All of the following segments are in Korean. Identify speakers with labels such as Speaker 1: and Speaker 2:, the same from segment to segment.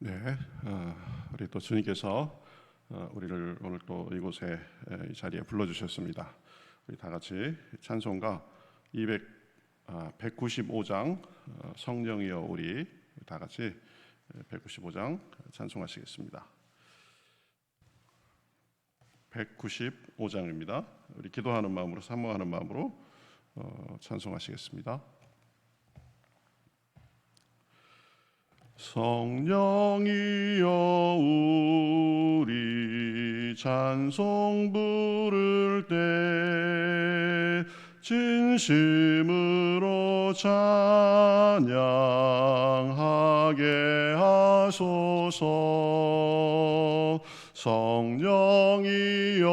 Speaker 1: 네, 우리 또 주님께서 우리를 오늘 또 이곳에 이 자리에 불러주셨습니다. 우리 다 같이 찬송가 195장 성령이여 우리 다 같이 195장 찬송하시겠습니다. 195장입니다. 우리 기도하는 마음으로 사모하는 마음으로 찬송하시겠습니다. 성령이여 우리 찬송 부를 때 진심으로 찬양하게 하소서. 성령이여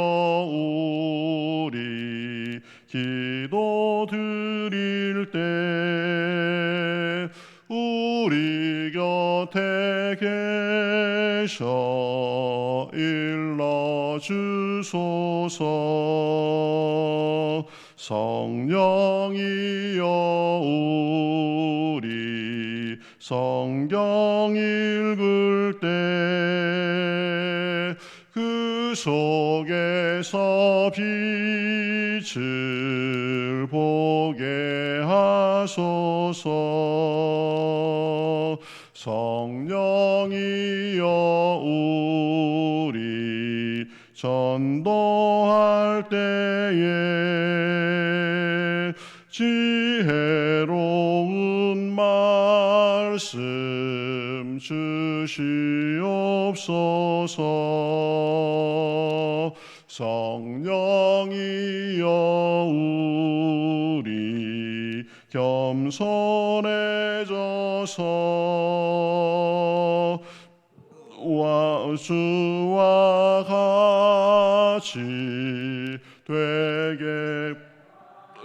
Speaker 1: 우리 기도 드릴 때 우리 곁에 계셔 일러주소서. 성령이여 우리 성경 읽을 때 그 속에서 빛을 보게 하소서. 성령이여 우리 전도할 때에 지혜로운 말씀 주시옵소서. 성령이여 우리 겸손해져서 주와 같이 되게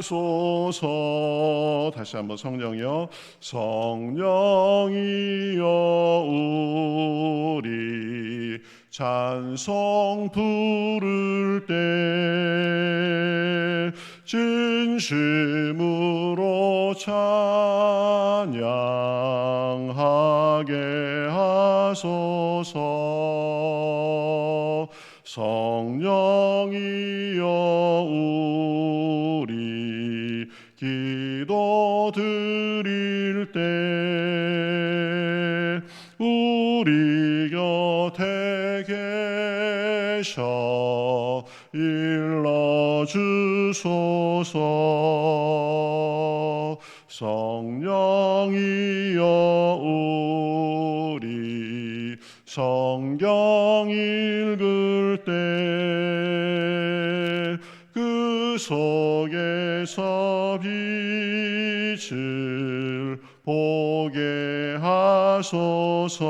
Speaker 1: 소서. 다시 한번 성령이여. 성령이여 우리 찬송 부를 때 진심으로 찬양하게 하소서. 성령이여 우리 기도 드릴 때 우리 곁에 계셔 일러주소서. 성령이여 우리 성경 읽을 때 그 속에서 빛을 보게 하소서.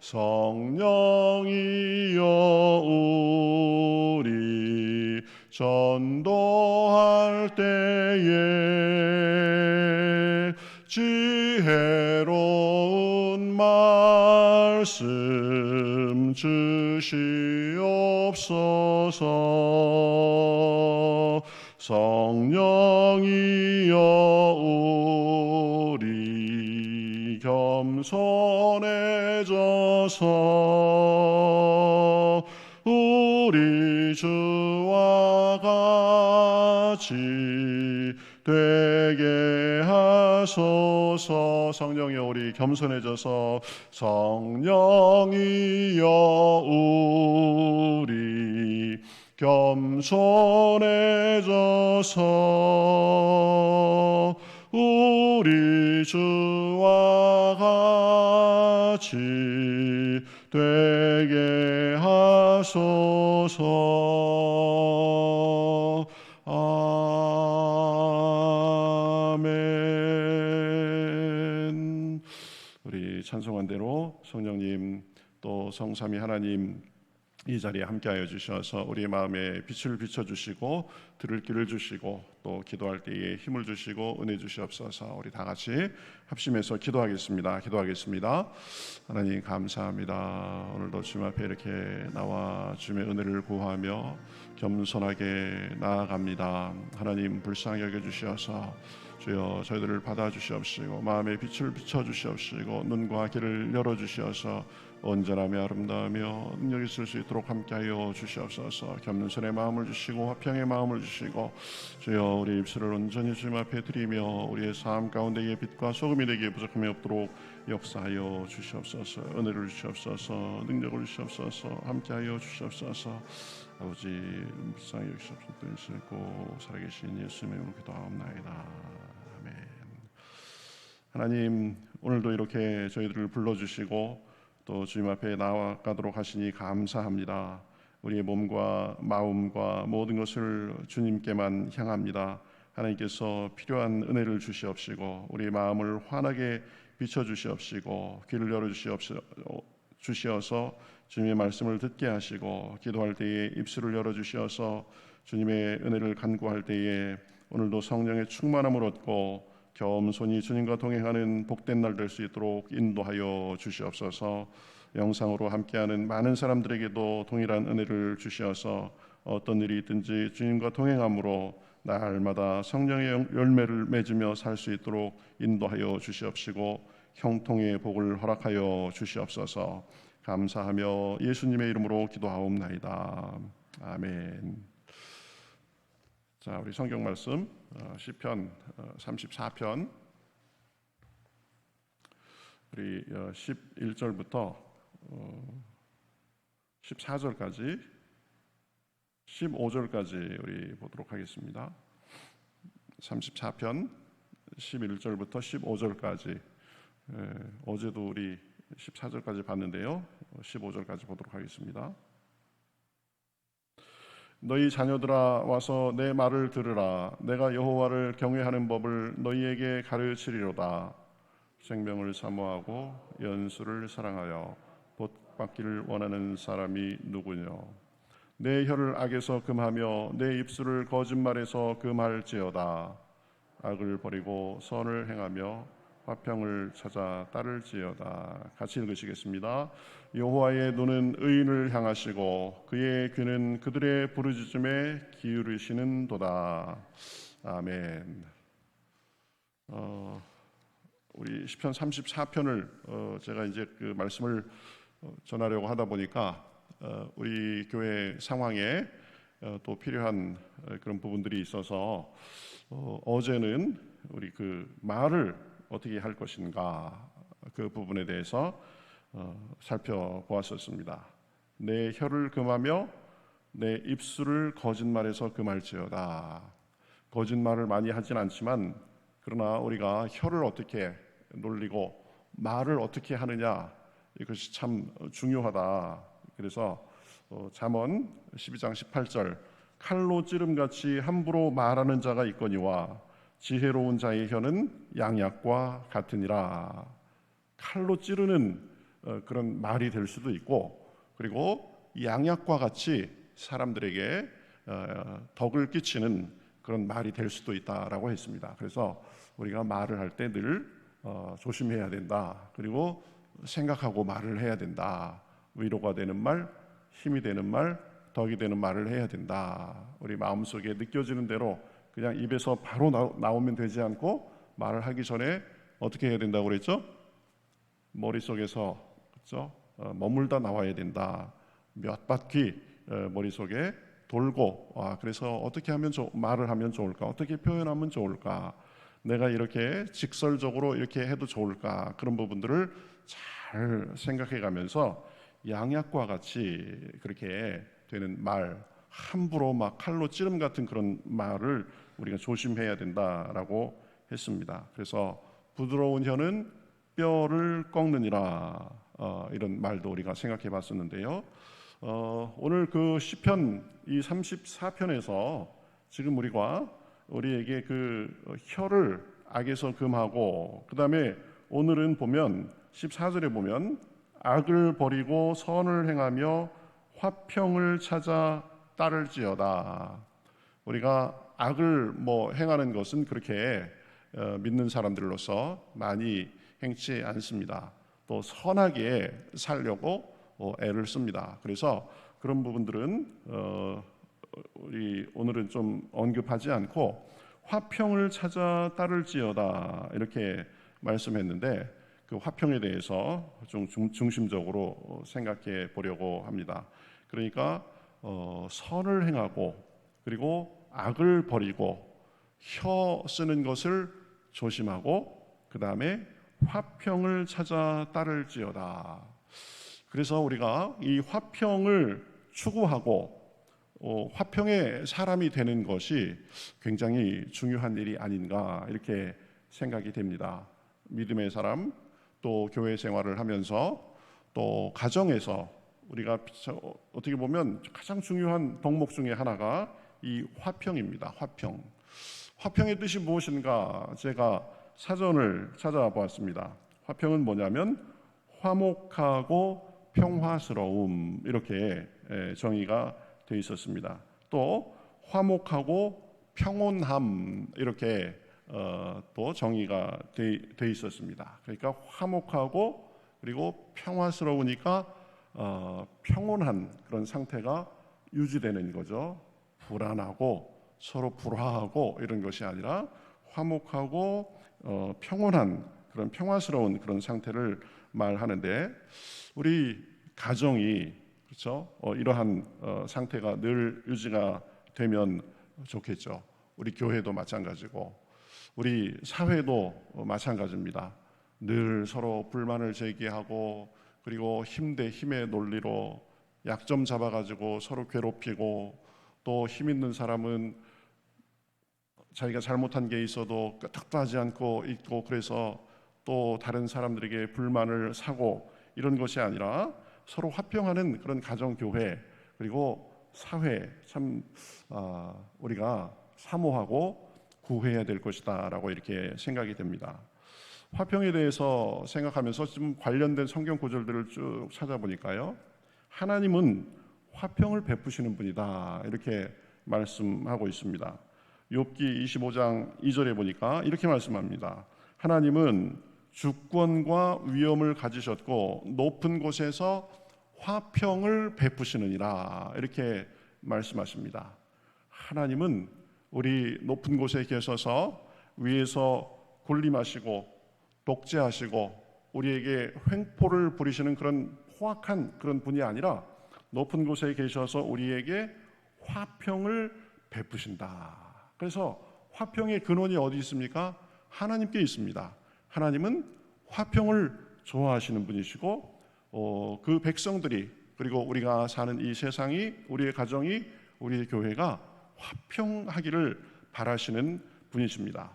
Speaker 1: 성령이여 우리 전도할 때에 지혜로운 말씀 주시옵소서. 성령이여 우리 겸손해져서 우리 주와 같이 되게 하소서. 성령이여 우리 겸손해져서. 성령이여 우리 겸손해져서 우리 주와 같이 되게 하소서. 아멘. 우리 찬송한 대로 성령님 또 성삼위 하나님 이 자리에 함께하여 주셔서 우리 마음에 빛을 비춰주시고 들을 길을 주시고 또 기도할 때에 힘을 주시고 은혜 주시옵소서. 우리 다 같이 합심해서 기도하겠습니다. 하나님 감사합니다. 오늘도 주님 앞에 이렇게 나와 주님의 은혜를 구하며 겸손하게 나아갑니다. 하나님 불쌍히 여겨주셔서 주여 저희들을 받아주시옵시고 마음의 빛을 비춰주시옵시고 눈과 귀를 열어주시어서 온전하며 아름다우며 능력 있을 수 있도록 함께하여 주시옵소서. 겸손의 마음을 주시고 화평의 마음을 주시고 주여 우리 입술을 온전히 주님 앞에 드리며 우리의 삶 가운데의 빛과 소금이 되기에 부족함이 없도록 역사하여 주시옵소서. 은혜를 주시옵소서. 능력을 주시옵소서. 함께하여 주시옵소서. 아버지 불쌍히 여기시옵소서. 살아계신 예수님의 이름으로 기도하옵나이다. 아멘. 하나님 오늘도 이렇게 저희들을 불러주시고 또 주님 앞에 나아가도록 하시니 감사합니다. 우리의 몸과 마음과 모든 것을 주님께만 향합니다. 하나님께서 필요한 은혜를 주시옵시고 우리의 마음을 환하게 비춰주시옵시고 귀를 열어주시어서 주님의 말씀을 듣게 하시고 기도할 때에 입술을 열어주시어서 주님의 은혜를 간구할 때에 오늘도 성령의 충만함을 얻고 겸손히 주님과 동행하는 복된 날 될 수 있도록 인도하여 주시옵소서. 영상으로 함께하는 많은 사람들에게도 동일한 은혜를 주시어서 어떤 일이 있든지 주님과 동행함으로 날마다 성령의 열매를 맺으며 살 수 있도록 인도하여 주시옵시고 형통의 복을 허락하여 주시옵소서. 감사하며 예수님의 이름으로 기도하옵나이다. 아멘. 자, 우리 성경 말씀 시편 34편 우리 11절부터 14절까지 15절까지 우리 보도록 하겠습니다. 34편 11절부터 15절까지 어제도 우리 14절까지 봤는데요. 15절까지 보도록 하겠습니다. 너희 자녀들아 와서 내 말을 들으라. 내가 여호와를 경외하는 법을 너희에게 가르치리로다. 생명을 사모하고 연수를 사랑하여 복받기를 원하는 사람이 누구뇨? 내 혀를 악에서 금하며 내 입술을 거짓말에서 금할지어다. 악을 버리고 선을 행하며 화평을 찾아 따를지어다. 같이 읽으시겠습니다. 여호와의 눈은 의인을 향하시고 그의 귀는 그들의 부르짖음에 기울이시는도다. 아멘. 우리 시편 34편을 제가 이제 그 말씀을 전하려고 하다 보니까 우리 교회 상황에 또 필요한 그런 부분들이 있어서 어제는 우리 그 말을 어떻게 할 것인가 그 부분에 대해서 살펴보았었습니다. 내 혀를 금하며 내 입술을 거짓말에서 금할지어다. 거짓말을 많이 하진 않지만 그러나 우리가 혀를 어떻게 놀리고 말을 어떻게 하느냐 이것이 참 중요하다. 그래서 잠언 12장 18절 칼로 찌름같이 함부로 말하는 자가 있거니와 지혜로운 자의 혀는 양약과 같으니라. 칼로 찌르는 그런 말이 될 수도 있고 그리고 양약과 같이 사람들에게 덕을 끼치는 그런 말이 될 수도 있다라고 했습니다. 그래서 우리가 말을 할 때 늘 조심해야 된다. 그리고 생각하고 말을 해야 된다. 위로가 되는 말, 힘이 되는 말, 덕이 되는 말을 해야 된다. 우리 마음속에 느껴지는 대로 그냥 입에서 바로 나오면 되지 않고 말을 하기 전에 어떻게 해야 된다고 그랬죠? 머릿속에서 그렇죠? 머물다 나와야 된다. 몇 바퀴 머릿속에 돌고 그래서 어떻게 하면 말을 하면 좋을까? 어떻게 표현하면 좋을까? 내가 이렇게 직설적으로 이렇게 해도 좋을까? 그런 부분들을 잘 생각해 가면서 양약과 같이 그렇게 되는 말 함부로 막 칼로 찌름 같은 그런 말을 우리가 조심해야 된다라고 했습니다. 그래서 부드러운 혀는 뼈를 꺾느니라 이런 말도 우리가 생각해 봤었는데요. 오늘 그 시편 이 34편에서 지금 우리에게 그 혀를 악에서 금하고 그 다음에 오늘은 보면 14절에 보면 악을 버리고 선을 행하며 화평을 찾아 따를지어다. 우리가 악을 행하는 것은 그렇게 믿는 사람들로서 많이 행치 않습니다. 또 선하게 살려고 애를 씁니다. 그래서 그런 부분들은 우리 오늘은 좀 언급하지 않고 화평을 찾아 따를지어다 이렇게 말씀했는데 그 화평에 대해서 좀 중심적으로 생각해 보려고 합니다. 그러니까 선을 행하고 그리고 악을 버리고 혀 쓰는 것을 조심하고 그 다음에 화평을 찾아 따를지어다. 그래서 우리가 이 화평을 추구하고 화평의 사람이 되는 것이 굉장히 중요한 일이 아닌가 이렇게 생각이 됩니다. 믿음의 사람, 또 교회 생활을 하면서 또 가정에서 우리가 어떻게 보면 가장 중요한 덕목 중에 하나가 이 화평입니다. 화평. 화평의 뜻이 무엇인가 제가 사전을 찾아보았습니다. 화평은 뭐냐면 화목하고 평화스러움 이렇게 정의가 되어 있었습니다. 또 화목하고 평온함 이렇게 또 정의가 되어 있었습니다. 그러니까 화목하고 그리고 평화스러우니까 평온한 그런 상태가 유지되는 거죠. 불안하고 서로 불화하고 이런 것이 아니라 화목하고 평온한 그런 평화스러운 그런 상태를 말하는데 우리 가정이 그렇죠? 이러한 상태가 늘 유지가 되면 좋겠죠. 우리 교회도 마찬가지고 우리 사회도 마찬가지입니다. 늘 서로 불만을 제기하고 그리고 힘 대 힘의 논리로 약점 잡아가지고 서로 괴롭히고 또 힘 있는 사람은 자기가 잘못한 게 있어도 끄떡도 하지 않고 있고 그래서 또 다른 사람들에게 불만을 사고 이런 것이 아니라 서로 화평하는 그런 가정교회 그리고 사회 참 우리가 사모하고 구해야 될 것이다 라고 이렇게 생각이 됩니다. 화평에 대해서 생각하면서 좀 관련된 성경 구절들을 쭉 찾아보니까요, 하나님은 화평을 베푸시는 분이다 이렇게 말씀하고 있습니다. 욥기 25장 2절에 보니까 이렇게 말씀합니다. 하나님은 주권과 위엄을 가지셨고 높은 곳에서 화평을 베푸시느니라 이렇게 말씀하십니다. 하나님은 우리 높은 곳에 계셔서 위에서 군림하시고 독재하시고 우리에게 횡포를 부리시는 그런 포악한 그런 분이 아니라 높은 곳에 계셔서 우리에게 화평을 베푸신다. 그래서 화평의 근원이 어디 있습니까? 하나님께 있습니다. 하나님은 화평을 좋아하시는 분이시고 그 백성들이 그리고 우리가 사는 이 세상이 우리의 가정이 우리의 교회가 화평하기를 바라시는 분이십니다.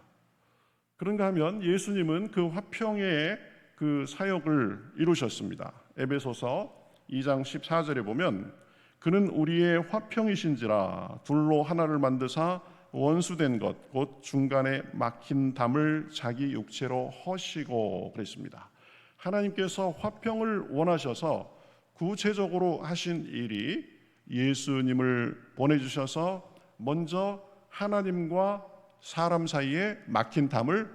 Speaker 1: 그런가 하면 예수님은 그 화평의 그 사역을 이루셨습니다. 에베소서 2장 14절에 보면 그는 우리의 화평이신지라 둘로 하나를 만드사 원수된 것 곧 중간에 막힌 담을 자기 육체로 허시고 그랬습니다. 하나님께서 화평을 원하셔서 구체적으로 하신 일이 예수님을 보내주셔서 먼저 하나님과 사람 사이에 막힌 담을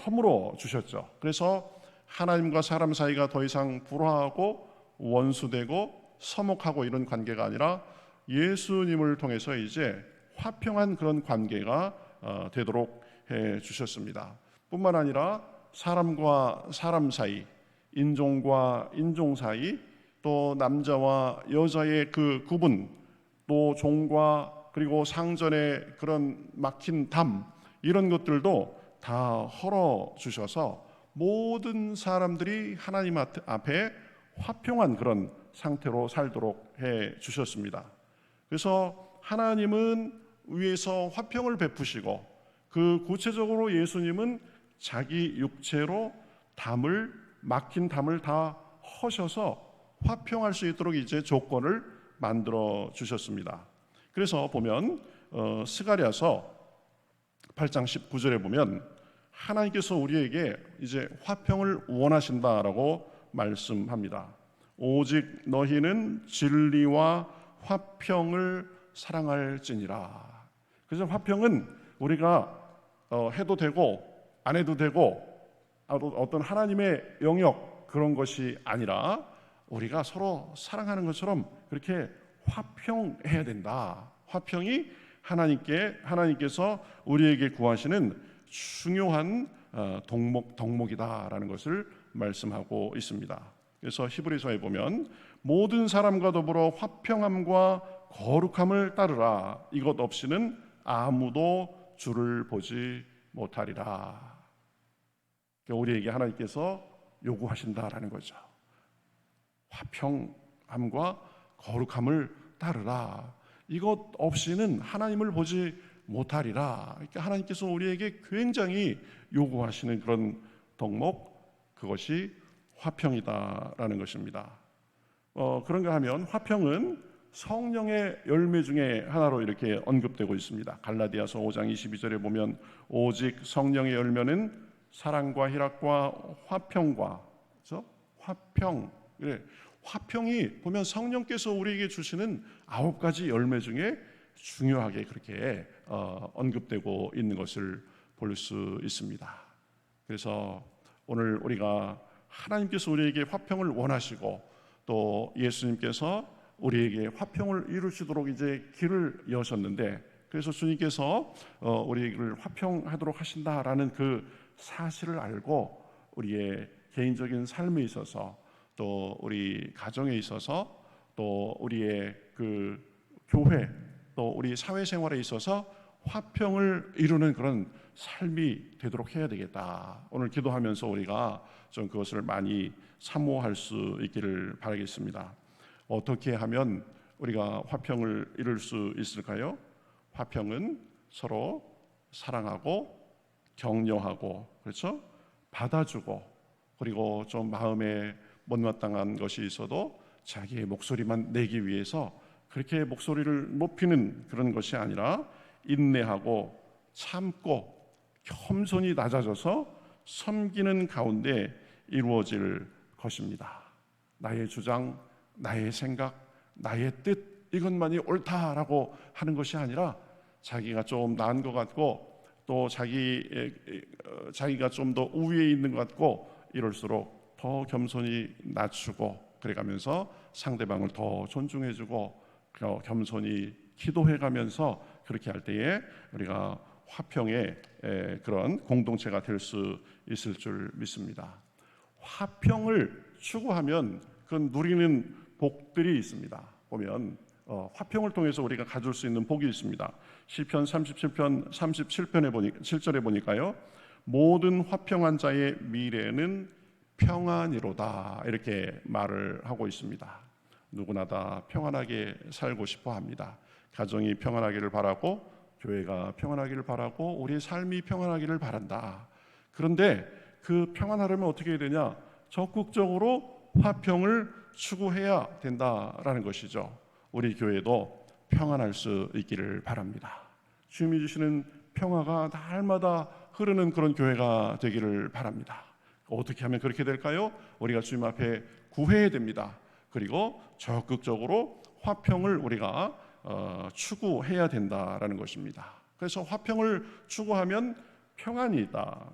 Speaker 1: 허물어 주셨죠. 그래서 하나님과 사람 사이가 더 이상 불화하고 원수되고 서먹하고 이런 관계가 아니라 예수님을 통해서 이제 화평한 그런 관계가 되도록 해 주셨습니다. 뿐만 아니라 사람과 사람 사이, 인종과 인종 사이, 또 남자와 여자의 그 구분, 또 종과 그리고 상전의 그런 막힌 담 이런 것들도 다 헐어 주셔서 모든 사람들이 하나님 앞에 화평한 그런 상태로 살도록 해 주셨습니다. 그래서 하나님은 위에서 화평을 베푸시고 그 구체적으로 예수님은 자기 육체로 막힌 담을 다 허셔서 화평할 수 있도록 이제 조건을 만들어 주셨습니다. 그래서 보면 스가랴서 8장 19절에 보면 하나님께서 우리에게 이제 화평을 원하신다라고 말씀합니다. 오직 너희는 진리와 화평을 사랑할지니라. 그래서 화평은 우리가 해도 되고 안 해도 되고 어떤 하나님의 영역 그런 것이 아니라 우리가 서로 사랑하는 것처럼 그렇게 화평해야 된다. 화평이 하나님께서 우리에게 구하시는 중요한 덕목이다라는 것을 말씀하고 있습니다. 그래서 히브리서에 보면 모든 사람과 더불어 화평함과 거룩함을 따르라. 이것 없이는 아무도 주를 보지 못하리라. 우리에게 하나님께서 요구하신다라는 거죠. 화평함과 거룩함을 따르라. 이것 없이는 하나님을 보지 못하리라. 그러니까 하나님께서 우리에게 굉장히 요구하시는 그런 덕목, 그것이 화평이다라는 것입니다. 그런가 하면 화평은 성령의 열매 중에 하나로 이렇게 언급되고 있습니다. 갈라디아서 5장 22절에 보면 오직 성령의 열매는 사랑과 희락과 화평과, 그렇죠? 화평이 보면 성령께서 우리에게 주시는 9가지 열매 중에 중요하게 그렇게 언급되고 있는 것을 볼 수 있습니다. 그래서 오늘 우리가 하나님께서 우리에게 화평을 원하시고 또 예수님께서 우리에게 화평을 이루시도록 이제 길을 여셨는데, 그래서 주님께서 우리를 화평하도록 하신다라는 그 사실을 알고 우리의 개인적인 삶에 있어서 또 우리 가정에 있어서 또 우리의 그 교회 또 우리 사회생활에 있어서 화평을 이루는 그런 삶이 되도록 해야 되겠다. 오늘 기도하면서 우리가 좀 그것을 많이 사모할 수 있기를 바라겠습니다. 어떻게 하면 우리가 화평을 이룰 수 있을까요? 화평은 서로 사랑하고 격려하고, 그렇죠? 받아주고, 그리고 좀 마음에 못마땅한 것이 있어도 자기의 목소리만 내기 위해서 그렇게 목소리를 높이는 그런 것이 아니라 인내하고 참고 겸손히 낮아져서 섬기는 가운데 이루어질 것입니다. 나의 주장, 나의 생각, 나의 뜻, 이것만이 옳다라고 하는 것이 아니라 자기가 좀 나은 것 같고 또 자기가 좀 더 우위에 있는 것 같고 이럴수록 더 겸손히 낮추고 그래가면서 상대방을 더 존중해주고 겸손히 기도해가면서 그렇게 할 때에 우리가 화평의 그런 공동체가 될 수 있을 줄 믿습니다. 화평을 추구하면 그 누리는 복들이 있습니다. 보면 화평을 통해서 우리가 가질 수 있는 복이 있습니다. 시편 37편 7절에 보니까요, 모든 화평한 자의 미래는 평안이로다, 이렇게 말을 하고 있습니다. 누구나 다 평안하게 살고 싶어 합니다. 가정이 평안하기를 바라고 교회가 평안하기를 바라고 우리의 삶이 평안하기를 바란다. 그런데 그 평안하려면 어떻게 해야 되냐? 적극적으로 화평을 추구해야 된다라는 것이죠. 우리 교회도 평안할 수 있기를 바랍니다. 주님이 주시는 평화가 날마다 흐르는 그런 교회가 되기를 바랍니다. 어떻게 하면 그렇게 될까요? 우리가 주님 앞에 구해야 됩니다. 그리고 적극적으로 화평을 우리가 추구해야 된다라는 것입니다. 그래서 화평을 추구하면 평안이 있다.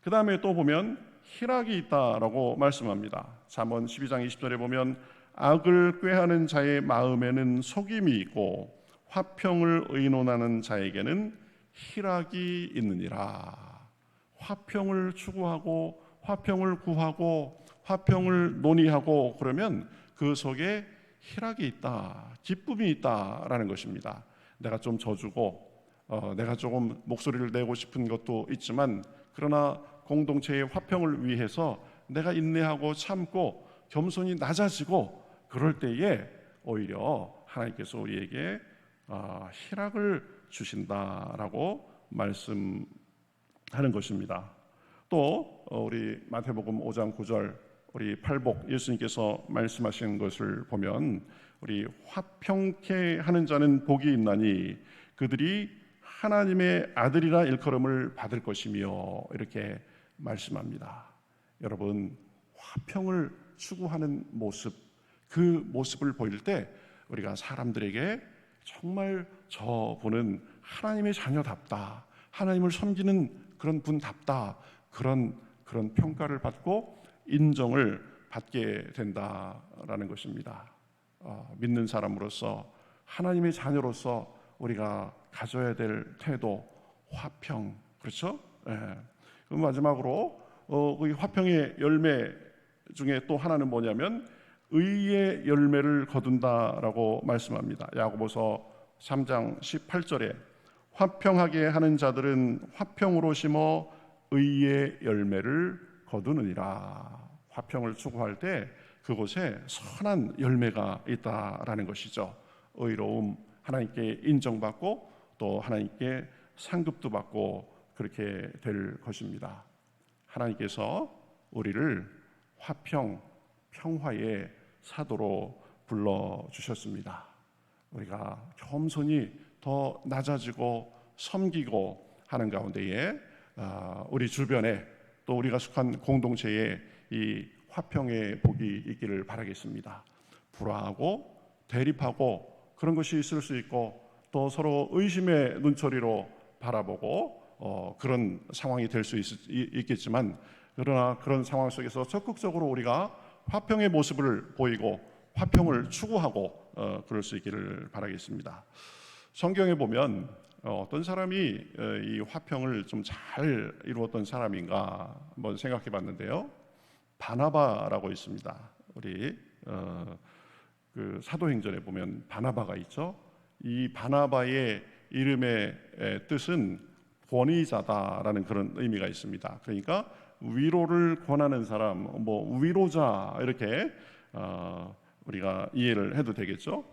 Speaker 1: 그 다음에 또 보면 희락이 있다라고 말씀합니다. 잠언 12장 20절에 보면 악을 꾀하는 자의 마음에는 속임이 있고 화평을 의논하는 자에게는 희락이 있느니라. 화평을 추구하고 화평을 구하고 화평을 논의하고 그러면 그 속에 희락이 있다, 기쁨이 있다라는 것입니다. 내가 좀 져주고 내가 조금 목소리를 내고 싶은 것도 있지만 그러나 공동체의 화평을 위해서 내가 인내하고 참고 겸손히 낮아지고 그럴 때에 오히려 하나님께서 우리에게 희락을 주신다라고 말씀하는 것입니다. 또 우리 마태복음 5장 9절 우리 팔복 예수님께서 말씀하신 것을 보면 우리 화평케 하는 자는 복이 있나니 그들이 하나님의 아들이라 일컬음을 받을 것이며 이렇게 말씀합니다. 여러분, 화평을 추구하는 모습, 그 모습을 보일 때 우리가 사람들에게 정말 저분은 하나님의 자녀답다, 하나님을 섬기는 그런 분답다, 그런 평가를 받고 인정을 받게 된다라는 것입니다. 믿는 사람으로서 하나님의 자녀로서 우리가 가져야 될 태도, 화평, 그렇죠? 예. 그럼 마지막으로 이 화평의 열매 중에 또 하나는 뭐냐면 의의 열매를 거둔다라고 말씀합니다. 야고보서 3장 18절에 화평하게 하는 자들은 화평으로 심어 의의 열매를 거두느니라. 화평을 추구할 때 그곳에 선한 열매가 있다라는 것이죠. 의로움, 하나님께 인정받고 또 하나님께 상급도 받고 그렇게 될 것입니다. 하나님께서 우리를 화평, 평화의 사도로 불러주셨습니다. 우리가 겸손히 더 낮아지고 섬기고 하는 가운데에 우리 주변에 또 우리가 속한 공동체에 이 화평의 복이 있기를 바라겠습니다. 불화하고 대립하고 그런 것이 있을 수 있고 또 서로 의심의 눈초리로 바라보고 그런 상황이 될 수 있겠지만 그러나 그런 상황 속에서 적극적으로 우리가 화평의 모습을 보이고 화평을 추구하고 그럴 수 있기를 바라겠습니다. 성경에 보면 어떤 사람이 이 화평을 좀 잘 이루었던 사람인가 한번 생각해 봤는데요. 바나바라고 있습니다. 우리 그 사도행전에 보면 바나바가 있죠. 이 바나바의 이름의 뜻은 권위자다라는 그런 의미가 있습니다. 그러니까 위로를 권하는 사람, 뭐 위로자 이렇게 우리가 이해를 해도 되겠죠.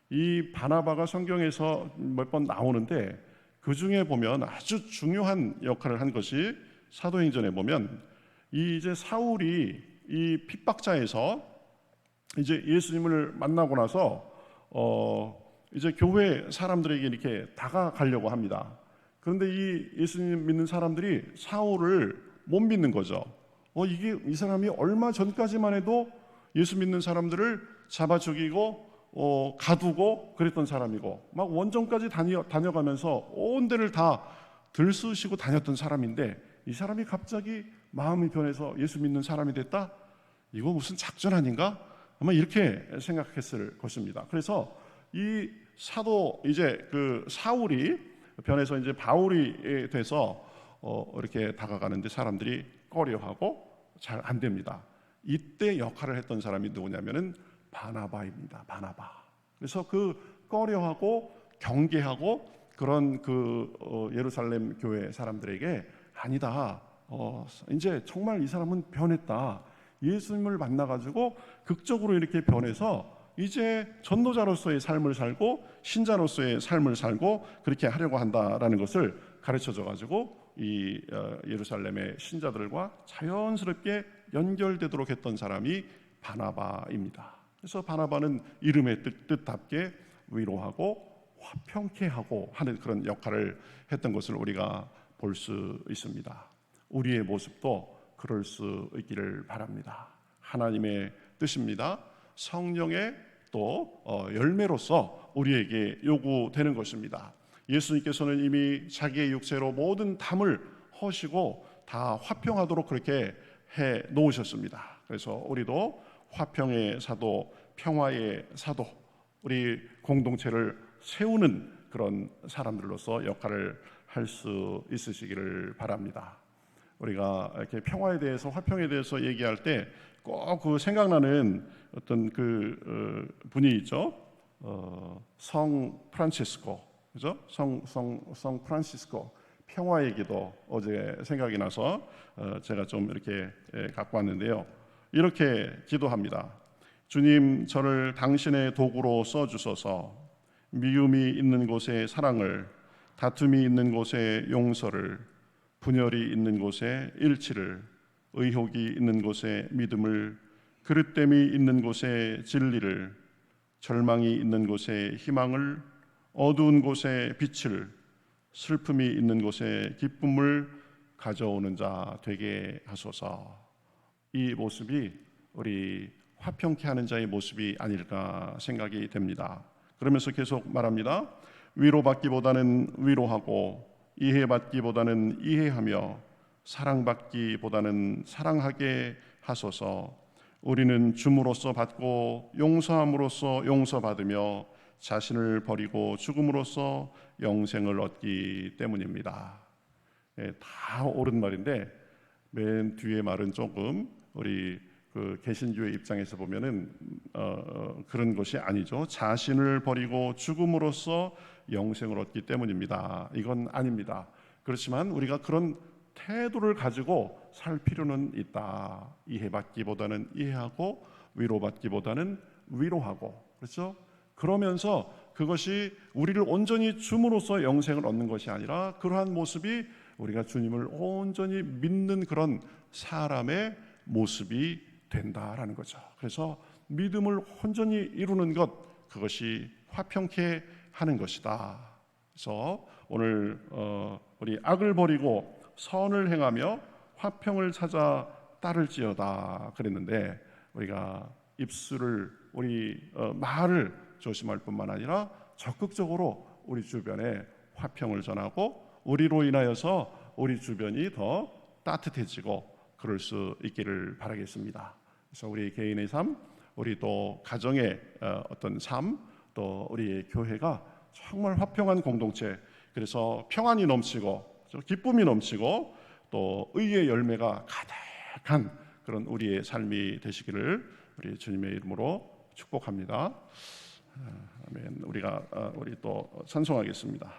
Speaker 1: 이 바나바가 성경에서 몇 번 나오는데 그 중에 보면 아주 중요한 역할을 한 것이 사도행전에 보면 이제 사울이 이 핍박자에서 이제 예수님을 만나고 나서 이제 교회 사람들에게 이렇게 다가가려고 합니다. 그런데 이 예수님 믿는 사람들이 사울을 못 믿는 거죠. 이 사람이 얼마 전까지만 해도 예수 믿는 사람들을 잡아 죽이고 가두고 그랬던 사람이고 막 원정까지 다녀가면서 온 데를 다 들쑤시고 다녔던 사람인데 이 사람이 갑자기 마음이 변해서 예수 믿는 사람이 됐다? 이거 무슨 작전 아닌가? 아마 이렇게 생각했을 것입니다. 그래서 이 사도 이제 그 사울이 변해서 이제 바울이 돼서 이렇게 다가가는데 사람들이 꺼려하고 잘 안 됩니다. 이때 역할을 했던 사람이 누구냐면은 바나바입니다. 바나바. 그래서 그 꺼려하고 경계하고 그런 그 예루살렘 교회 사람들에게 아니다. 이제 정말 이 사람은 변했다. 예수님을 만나가지고 극적으로 이렇게 변해서 이제 전도자로서의 삶을 살고 신자로서의 삶을 살고 그렇게 하려고 한다라는 것을 가르쳐줘가지고 이 예루살렘의 신자들과 자연스럽게 연결되도록 했던 사람이 바나바입니다. 그래서 바나바는 이름의 뜻답게 위로하고 화평케 하고 하는 그런 역할을 했던 것을 우리가 볼 수 있습니다. 우리의 모습도 그럴 수 있기를 바랍니다. 하나님의 뜻입니다. 성령의 또 열매로서 우리에게 요구되는 것입니다. 예수님께서는 이미 자기의 육체로 모든 담을 허시고 다 화평하도록 그렇게 해 놓으셨습니다. 그래서 우리도 화평의 사도, 평화의 사도, 우리 공동체를 세우는 그런 사람들로서 역할을 할 수 있으시기를 바랍니다. 우리가 이렇게 평화에 대해서, 화평에 대해서 얘기할 때 꼭 그 생각나는 어떤 그 분이 있죠. 성 프란치스코, 그죠? 성 프란치스코 평화의 기도 어제 생각이 나서 제가 좀 이렇게 갖고 왔는데요. 이렇게 기도합니다. 주님, 저를 당신의 도구로 써주소서. 미움이 있는 곳에 사랑을, 다툼이 있는 곳에 용서를, 분열이 있는 곳에 일치를, 의혹이 있는 곳에 믿음을, 그릇됨이 있는 곳에 진리를, 절망이 있는 곳에 희망을, 어두운 곳에 빛을, 슬픔이 있는 곳에 기쁨을 가져오는 자 되게 하소서. 이 모습이 우리 화평케 하는 자의 모습이 아닐까 생각이 됩니다. 그러면서 계속 말합니다. 위로받기보다는 위로하고, 이해받기보다는 이해하며, 사랑받기보다는 사랑하게 하소서. 우리는 줌으로써 받고 용서함으로써 용서받으며 자신을 버리고 죽음으로써 영생을 얻기 때문입니다. 예, 다 옳은 말인데 맨 뒤에 말은 조금 우리 그 개신교의 입장에서 보면은 그런 것이 아니죠. 자신을 버리고 죽음으로써 영생을 얻기 때문입니다. 이건 아닙니다. 그렇지만 우리가 그런 태도를 가지고 살 필요는 있다. 이해받기보다는 이해하고 위로받기보다는 위로하고, 그렇죠? 그러면서 그것이 우리를 온전히 줌으로써 영생을 얻는 것이 아니라 그러한 모습이 우리가 주님을 온전히 믿는 그런 사람의 모습이 된다라는 거죠. 그래서 믿음을 온전히 이루는 것, 그것이 화평케 하는 것이다. 그래서 오늘 우리 악을 버리고 선을 행하며 화평을 찾아 따를지어다 그랬는데, 우리가 입술을 우리 말을 조심할 뿐만 아니라 적극적으로 우리 주변에 화평을 전하고 우리로 인하여서 우리 주변이 더 따뜻해지고 그럴 수 있기를 바라겠습니다. 그래서 우리 개인의 삶, 우리 또 가정의 어떤 삶, 또 우리 교회가 정말 화평한 공동체, 그래서 평안이 넘치고 기쁨이 넘치고 또 의의 열매가 가득한 그런 우리의 삶이 되시기를 우리 주님의 이름으로 축복합니다. 아멘. 우리 또 찬송하겠습니다.